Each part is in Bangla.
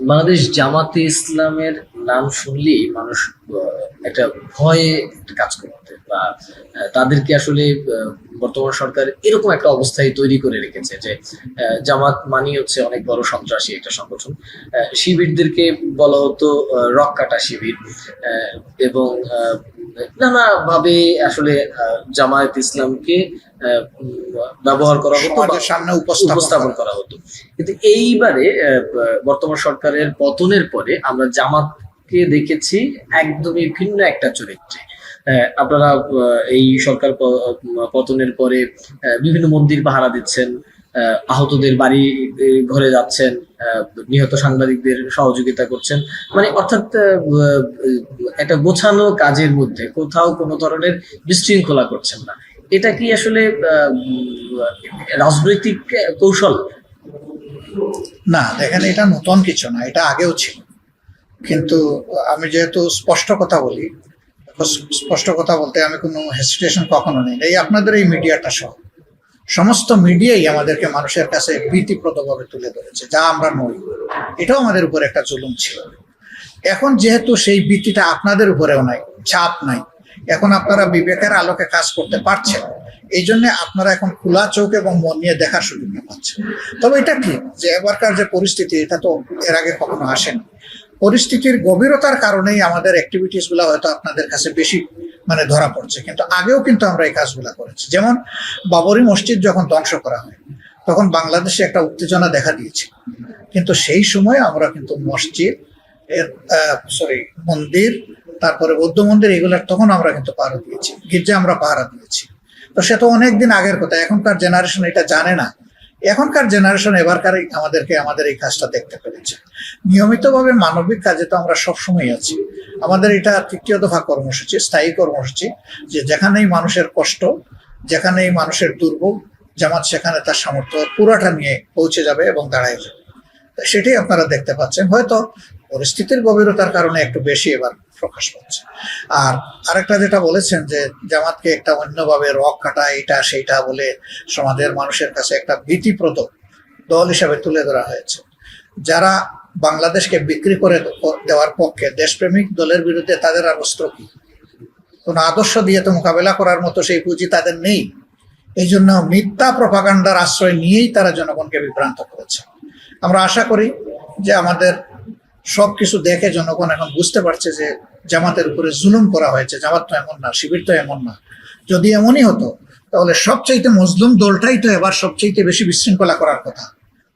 বাংলাদেশ জামাতে ইসলামের নাম শুনলেই মানুষ একটা ভয়ে কাজ করতে বা তাদেরকে আসলে বর্তমান সরকার এরকম একটা অবস্থায় তৈরি করে রেখেছে যে জামাত মানি হচ্ছে অনেক বড় সন্ত্রাসী একটা সংগঠন। শিবিরদেরকে বলা হতো রক কাটা শিবির, এবং নানাভাবে আসলে জামায়াত ইসলামকে ব্যবহার করা হতো বা সমাজের সামনে উপস্থাপন করা হতো। কিন্তু এইবারে বর্তমান সরকারের পতনের পরে আমরা জামাতকে দেখেছি একদমই ভিন্ন একটা চরিত্রে। আপনারা এই সরকার পতনের পরে বিভিন্ন মন্দির পাহারা দিচ্ছেন, আহতদের বাড়ি ঘরে যাচ্ছেন, নিহত সাংবাদিকদের সহযোগিতা করছেন, মানে অর্থাৎ একটা গোছানো কাজের মধ্যে কোথাও কোনো ধরনের বিশৃঙ্খলা করছেন না। এটা কি আসলে রাজনৈতিক কৌশল? না, দেখেন, এটা নতুন কিছু না, এটা আগেও ছিল। কিন্তু আমি যেহেতু স্পষ্ট কথা বলি, স্পষ্ট কথা বলতে আমি কোনো হেসিটেশন কখনো নেই। এই আপনাদের এই মিডিয়াটা সহ সমস্ত মিডিয়াই আমাদেরকে মানুষের কাছে ভীতিপ্রদভাবে তুলে ধরেছে, যা আমরা নই। এটাও আমাদের উপর একটা জুলুম ছিল। এখন যেহেতু সেই ভীতিটা আপনাদের উপরেও নাই, চাপ নাই, এখন আপনারা বিবেকের আলোকে কাজ করতে পারছেন, এই জন্য আপনারা এখন খোলা চোখ এবং মন নিয়ে দেখার সুযোগটা পাচ্ছেন। তবে এটা ঠিক যে এবারকার যে পরিস্থিতি, এটা তো এর আগে কখনো আসেনি। পরিস্থিতির গভীরতার কারণেই আমাদের অ্যাক্টিভিটিস গুলা হয়তো আপনাদের কাছে বেশি ধরা পড়ছে, কিন্তু আগেও কিন্তু আমরা এই কাজগুলা করেছি। যেমন বাবরি মসজিদ যখন ধ্বংস করা হয়, তখন বাংলাদেশে একটা উত্তেজনা দেখা দিয়েছে, কিন্তু সেই সময় আমরা কিন্তু মসজিদ মন্দির, তারপরে বৌদ্ধ মন্দির, এগুলার তখন আমরা কিন্তু পাহারা দিয়েছি, গির্জা আমরা পাহারা দিয়েছি। তো সে তো অনেকদিন আগের কথা, এখনকার জেনারেশন এটা জানে না। এখনকার জেনারেশন এবারকার আমাদের এই কাজটা দেখতে পেরেছে। নিয়মিতভাবে মানবিক কাজে তো আমরা সবসময় আছি। আমাদের এটা তৃতীয় দফা কর্মসূচি, স্থায়ী কর্মসূচি, যে যেখানেই মানুষের কষ্ট, যেখানেই মানুষের দুর্ভোগ, জামাত সেখানে তার সামর্থ্য পুরাটা নিয়ে পৌঁছে যাবে এবং দাঁড়ায় যাবে। সেটাই আপনারা দেখতে পাচ্ছেন। হয়তো পরিস্থিতির গভীরতার কারণে একটু বেশি এবার প্রকাশ পাচ্ছে। আর আরেকটা যেটা বলেছেন যে জামাতকে একটা অন্যভাবে রক কাটা, এটা সেইটা বলে সমাজের মানুষের কাছে একটা ভীতিপ্রদ দল হিসাবে তুলে ধরা হয়েছে। যারা বাংলাদেশকে বিক্রি করে দেওয়ার পক্ষে, দেশপ্রেমিক দলের বিরুদ্ধে তাদের আর অস্ত্র কি? কোনো আদর্শ দিয়ে তো মোকাবেলা করার মতো সেই পুঁজি তাদের নেই। এই জন্য মিথ্যা প্রপাগান্ডার আশ্রয় নিয়েই তারা জনগণকে বিভ্রান্ত করেছে। আমরা আশা করি যে আমাদের সবকিছু দেখে জনগণ এখন বুঝতে পারছে যে জামাতের উপরে জুলুম করা হয়েছে। জামাত তো এমন না, শিবির তো এমন না। যদি এমনই হতো তাহলে সবচাইতে মজলুম দলটাই তো এবার সবচাইতে বেশি বিশৃঙ্খলা করার কথা,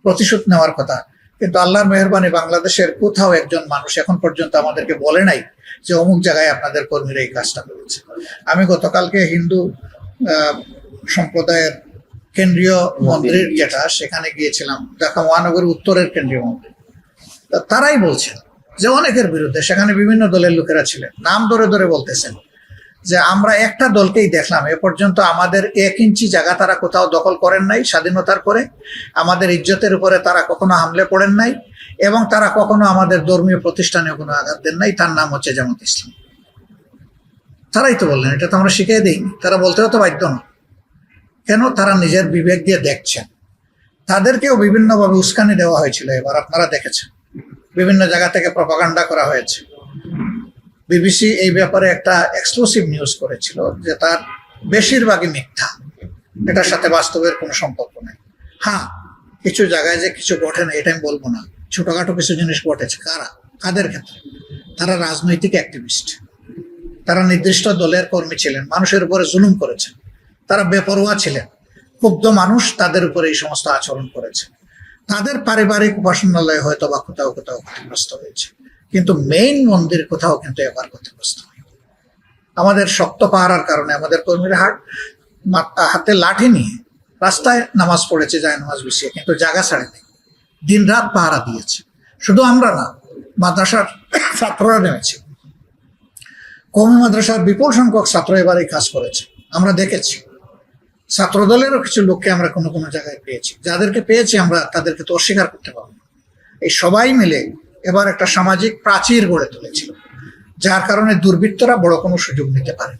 প্রতিশোধ নেওয়ার কথা। কিন্তু আল্লাহর মেহেরবানি, বাংলাদেশের কোথাও একজন মানুষ এখন পর্যন্ত আমাদেরকে বলে নাই যে অমুক জায়গায় আপনাদের কর্মীরা এই কাজটা করেছে। আমি গতকালকে হিন্দু সম্প্রদায়ের কেন্দ্রীয় মন্দির যেটা, সেখানে গিয়েছিলাম, ঢাকা মহানগরীর উত্তরের কেন্দ্রীয় মন্দির। তারাই বলছেন যে অনেকের বিরুদ্ধে, সেখানে বিভিন্ন দলের লোকেরা ছিলেন, নাম ধরে ধরে বলতেছেন যে আমরা একটা দলকেই দেখলাম, এ পর্যন্ত আমাদের 1 ইঞ্চি জায়গা তারা কোথাও দখল করেন নাই স্বাধীনতার পরে, আমাদের ইজ্জতের উপরে তারা কখনো হামলে পড়েন নাই, এবং তারা কখনো আমাদের ধর্মীয় প্রতিষ্ঠানে কোনো আঘাত দেন নাই। তার নাম হচ্ছে জামাত ইসলাম। তারাই তো বললেন, এটা তো আমরা শিখিয়ে দিইনি। তারা বলতেও তো বাধ্য না। কেন? তারা নিজের বিবেক দিয়ে দেখছেন। তাদেরকেও বিভিন্নভাবে উস্কানি দেওয়া হয়েছিল। এবার আপনারা দেখেছেন বিভিন্ন জায়গা থেকে প্রপাগান্ডা করা হয়েছে। বিবিসি এই ব্যাপারে একটা এক্সক্লুসিভ নিউজ করেছিল যে তার বেশিরভাগই মিথ্যা, এটার সাথে বাস্তবের কোনো সম্পর্ক নেই। হ্যাঁ, কিছু জায়গায় যে কিছু ঘটে না এটা আমি বলবো না, ছোটখাটো কিছু জিনিস ঘটেছে। কাদের ক্ষেত্রে? তারা রাজনৈতিক অ্যাক্টিভিস্ট, তারা নির্দিষ্ট দলের কর্মী ছিলেন, মানুষের উপরে জুলুম করেছেন, তারা বেপরোয়া ছিলেন, ক্ষুব্ধ মানুষ তাদের উপরে এই সমস্ত আচরণ করেছে। তাদের পারিবারিক উপাসনালয় হয়তো বা কোথাও কোথাও ক্ষতিগ্রস্ত হয়েছে, কিন্তু মেইন মন্দির কোথাও কিন্তু এবার ক্ষতিগ্রস্ত হয়নি। আমাদের শক্ত পাহারার কারণে আমাদের কর্মীরা হাতে লাঠি নিয়ে রাস্তায় নামাজ পড়েছে, যায় নামাজ বিছিয়ে, কিন্তু জায়গা ছাড়েনি, দিন রাত পাহারা দিয়েছে। শুধু আমরা না, মাদ্রাসার ছাত্ররা নেমেছে। কওমি মাদ্রাসার বিপুল সংখ্যক ছাত্র এবার এই কাজ করেছে, আমরা দেখেছি। ছাত্রদলেরও কিছু লোককে আমরা কোনো কোনো জায়গায় পেয়েছি। যাদেরকে পেয়েছি আমরা তাদেরকে তো অস্বীকার করতে পারবো না। এই সবাই মিলে এবার একটা সামাজিক প্রাচীর গড়ে তুলেছিল, যার কারণে দুর্বৃত্তরা বড় কোনো সুযোগ নিতে পারে।